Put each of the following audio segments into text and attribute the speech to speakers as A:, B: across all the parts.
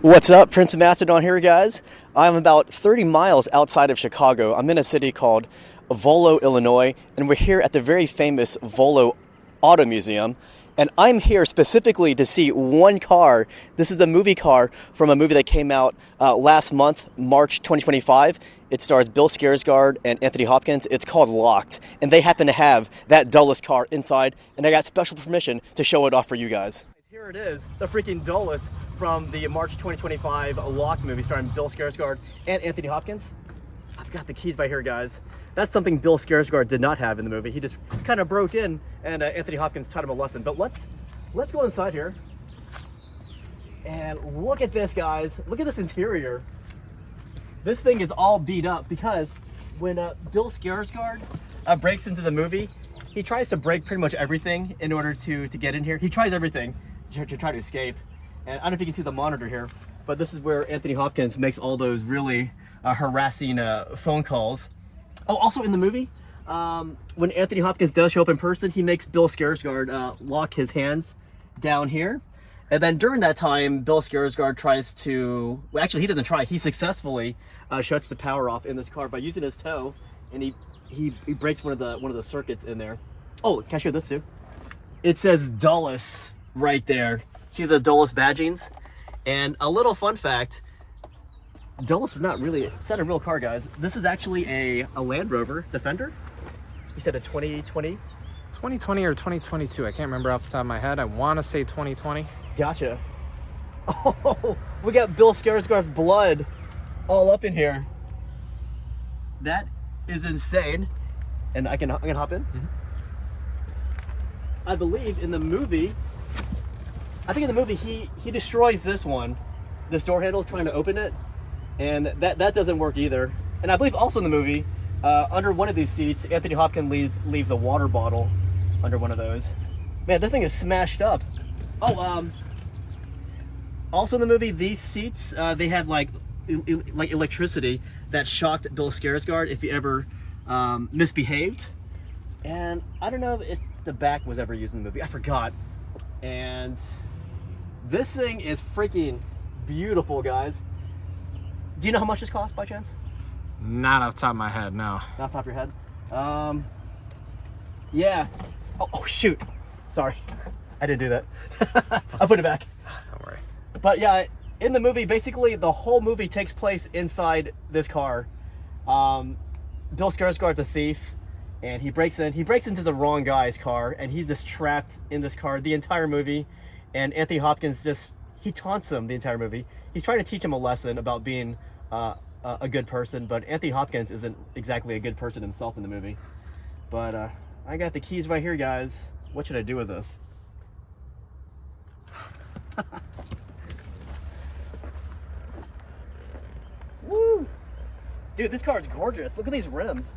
A: What's up? Prince of Macedon here, guys. I'm about 30 miles outside of Chicago. I'm in a city called Volo, Illinois, and we're here at the very famous Volo Auto Museum. And I'm here specifically to see one car. This is a movie car from a movie that came out last month, March 2025. It stars Bill Skarsgård and Anthony Hopkins. It's called Locked, and they happen to have that Dolus car inside, and I got special permission to show it off for you guys. Here it is, the freaking Dolus from the March 2025 Locked movie starring Bill Skarsgård and Anthony Hopkins. I've got the keys right here, guys. That's something Bill Skarsgård did not have in the movie. He just kind of broke in, and Anthony Hopkins taught him a lesson. But let's go inside here and look at this, guys. Look at this interior. This thing is all beat up because when Bill Skarsgård breaks into the movie, he tries to break pretty much everything in order to get in here. He tries everything to try to escape. And I don't know if you can see the monitor here, but this is where Anthony Hopkins makes all those really harassing phone calls. Oh, also in the movie, when Anthony Hopkins does show up in person, he makes Bill Skarsgård lock his hands down here. And then during that time, Bill Skarsgård tries to, well, actually he doesn't try, he successfully shuts the power off in this car by using his toe, and he breaks one of the circuits in there. Oh, can I show this too? It says Dolus right there. See the Dolus badgings? And a little fun fact, Dolus is not a real car, guys. This is actually a Land Rover Defender. He said a 2020?
B: 2020 or 2022, I can't remember off the top of my head. I want to say 2020.
A: Gotcha. Oh, we got Bill Skarsgård's blood all up in here. That is insane. And I can hop in? Mm-hmm. I believe in the movie, he destroys this door handle trying to open it, and that doesn't work either. And I believe also in the movie, under one of these seats, Anthony Hopkins leaves a water bottle under one of those. Man, that thing is smashed up. Oh, also in the movie, these seats, they had like electricity that shocked Bill Skarsgård if he ever misbehaved. And I don't know if the back was ever used in the movie. I forgot. And this thing is freaking beautiful, guys. Do you know how much this costs by chance?
B: Not off the top of my head, no.
A: Not off the top of your head? Yeah. Oh shoot. Sorry. I didn't do that. I'll put it back.
B: Don't worry.
A: But yeah, in the movie, basically the whole movie takes place inside this car. Bill Skarsgård's a thief, and he breaks into the wrong guy's car, and he's just trapped in this car the entire movie. And Anthony Hopkins he taunts him the entire movie. He's trying to teach him a lesson about being a good person, but Anthony Hopkins isn't exactly a good person himself in the movie. But I got the keys right here, guys. What should I do with this? Woo! Dude, this car is gorgeous. Look at these rims.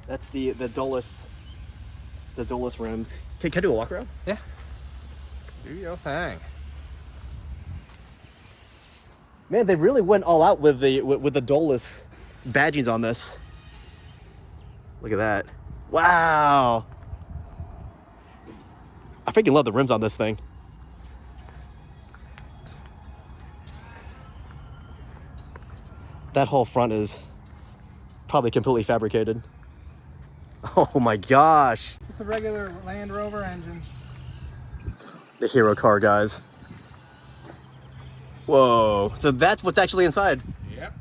A: That's the Dolus rims. Can I do a walk around?
B: Yeah. Do your thing.
A: Man, they really went all out with the Dolus badgings on this. Look at that. Wow. I freaking love the rims on this thing. That whole front is probably completely fabricated. Oh my gosh.
B: It's a regular Land Rover engine.
A: The hero car, guys. Whoa. So that's what's actually inside.
B: Yep.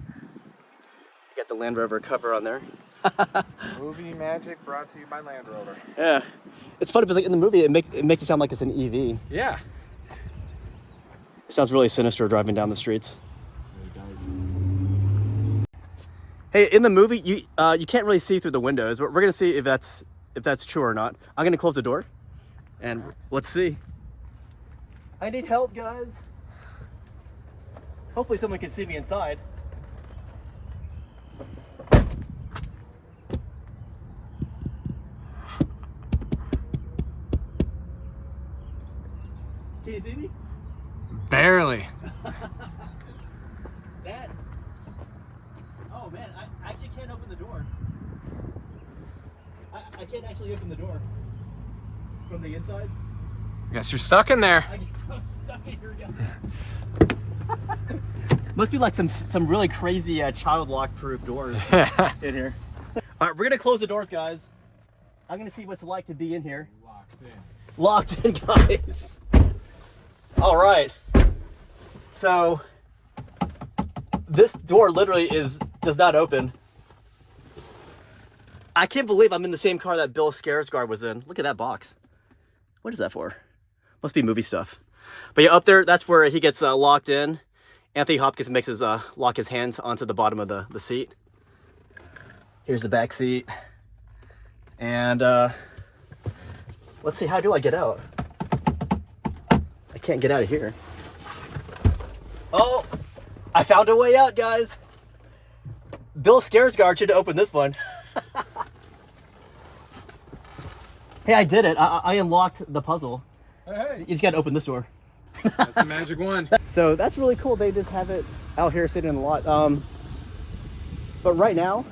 A: You got the Land Rover cover on there.
B: Movie magic brought to you by Land Rover.
A: Yeah. It's funny, but like in the movie, it makes it sound like it's an EV.
B: Yeah.
A: It sounds really sinister driving down the streets.
B: It does.
A: Hey, in the movie, you can't really see through the windows. We're gonna see if that's true or not. I'm gonna close the door, and let's see. I need help, guys. Hopefully someone can see me inside. Can you see me?
B: Barely.
A: Oh man, I actually can't open the door. I can't actually open the door from the inside.
B: Guess you're stuck in there.
A: I guess I'm stuck in here, guys. Must be like some really crazy child lock proof doors in here. All right, we're gonna close the doors, guys. I'm gonna see what's like to be in here. Locked in, guys. All right. So this door literally does not open. I can't believe I'm in the same car that Bill Skarsgård was in. Look at that box. What is that for? Must be movie stuff. But yeah, up there, that's where he gets locked in. Anthony Hopkins makes his lock his hands onto the bottom of the seat. Here's the back seat. And let's see, how do I get out? I can't get out of here. Oh, I found a way out, guys. Bill Skarsgård should open this one. Hey, I did it. I unlocked the puzzle.
B: Hey.
A: You just gotta open this door.
B: That's the magic one.
A: So that's really cool. They just have it out here sitting in the lot. But right now,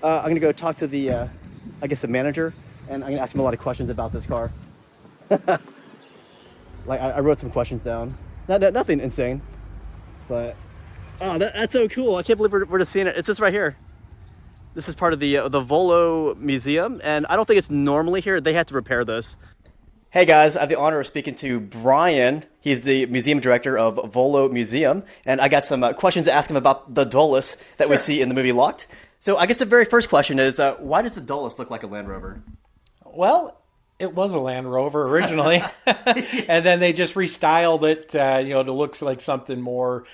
A: I'm gonna go talk to the, I guess the manager, and I'm gonna ask him a lot of questions about this car. Like I wrote some questions down. Nothing insane, but oh, that's so cool. I can't believe we're just seeing it. It's just right here. This is part of the Volo Museum, and I don't think it's normally here. They had to repair this. Hey guys, I have the honor of speaking to Brian. He's the museum director of Volo Museum, and I got some questions to ask him about the Dolus that we see in the movie Locked. So I guess the very first question is, why does the Dolus look like a Land Rover?
C: Well, it was a Land Rover originally, and then they just restyled it, to look like something more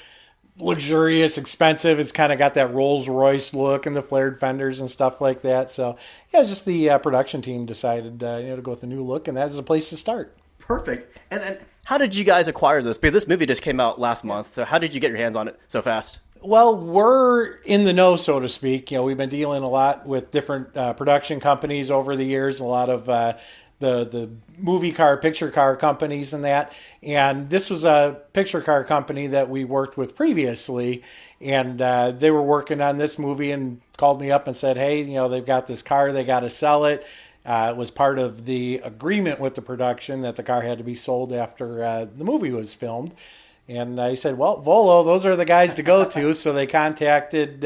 C: luxurious, expensive. It's kind of got that Rolls Royce look and the flared fenders and stuff like that. So yeah, it's just the production team decided to go with a new look, and that's a place to start.
A: Perfect. And then how did you guys acquire this? Because this movie just came out last month. So how did you get your hands on it so fast?
C: Well, we're in the know, so to speak. We've been dealing a lot with different production companies over the years, a lot of the movie car, picture car companies and that. And this was a picture car company that we worked with previously. And they were working on this movie and called me up and said, hey, they've got this car, they got to sell it. It was part of the agreement with the production that the car had to be sold after the movie was filmed. And he said, well, Volo, those are the guys to go to. So they contacted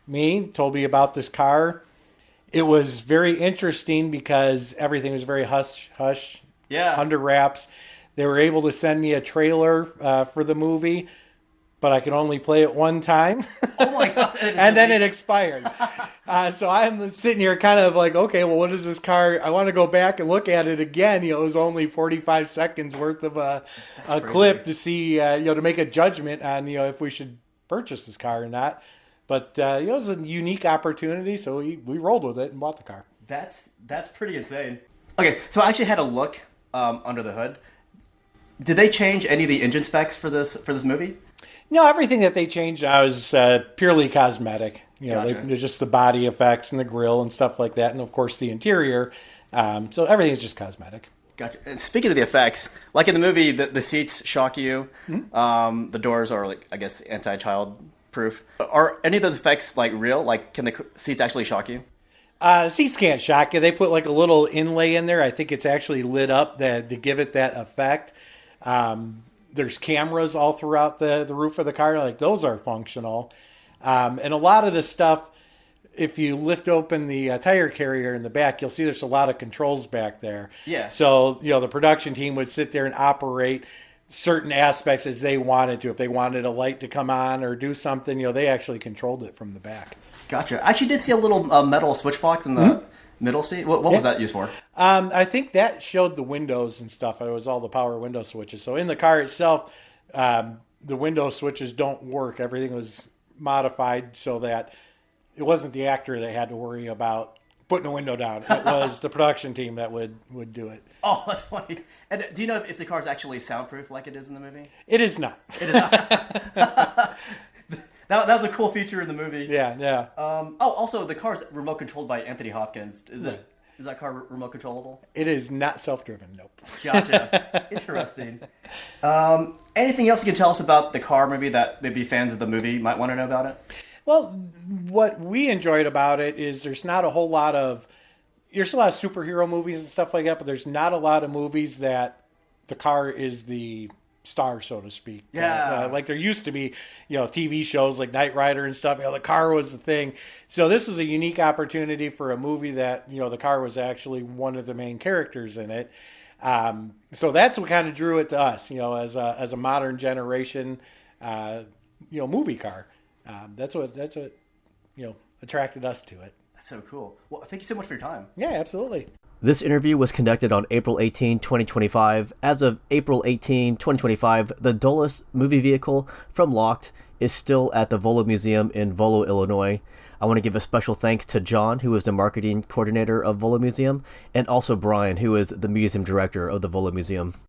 C: me, told me about this car. It was very interesting because everything was very hush, under wraps. They were able to send me a trailer for the movie, but I could only play it one time.
A: Oh my God.
C: And then it expired. So I'm sitting here kind of like, okay, well, what is this car? I want to go back and look at it again. It was only 45 seconds worth of a clip to see, to make a judgment on, if we should purchase this car or not. But it was a unique opportunity, so we rolled with it and bought the car.
A: That's pretty insane. Okay, so I actually had a look under the hood. Did they change any of the engine specs for this movie?
C: No, everything that they changed was purely cosmetic.
A: Gotcha.
C: They're just the body effects and the grille and stuff like that, and of course the interior. So everything's just cosmetic.
A: Gotcha. And speaking of the effects, like in the movie, the seats shock you. Mm-hmm. The doors are, like, I guess, anti-child proof. Are any of those effects like real? Like, can the seats actually shock you?
C: Seats can't shock you. They put like a little inlay in there. I think it's actually lit up to give it that effect. There's cameras all throughout the roof of the car. Like, those are functional. And a lot of the stuff, if you lift open the tire carrier in the back, you'll see there's a lot of controls back there.
A: Yeah.
C: So, the production team would sit there and operate certain aspects as they wanted to. If they wanted a light to come on or do something, they actually controlled it from the back.
A: Gotcha. I actually did see a little metal switch box in the middle seat. What was that used for?
C: I think that showed the windows and stuff. It was all the power window switches. So in the car itself, the window switches don't work. Everything was modified so that it wasn't the actor that had to worry about putting a window down. It was the production team that would do it.
A: Oh, that's funny. And do you know if the car is actually soundproof like it is in the movie?
C: It is not.
A: It is not. that was a cool feature in the movie.
C: Yeah.
A: Also, the car is remote controlled by Anthony Hopkins. Is that car remote controllable?
C: It is not self-driven, nope.
A: Gotcha. Interesting. Anything else you can tell us about the car maybe that maybe fans of the movie might want to know about it?
C: Well, what we enjoyed about it is there's not a whole lot of... There's a lot of superhero movies and stuff like that, but there's not a lot of movies that the car is the star, so to speak.
A: Yeah.
C: Like there used to be, TV shows like Knight Rider and stuff. The car was the thing. So this was a unique opportunity for a movie that, the car was actually one of the main characters in it. So that's what kind of drew it to us, as a modern generation, movie car. That's what attracted us to it.
A: That's so cool. Well, thank you so much for your time.
C: Yeah, absolutely.
A: This interview was conducted on April 18, 2025. As of April 18, 2025, the Dolus movie vehicle from Locked is still at the Volo Museum in Volo, Illinois. I want to give a special thanks to John, who is the marketing coordinator of Volo Museum, and also Brian, who is the museum director of the Volo Museum.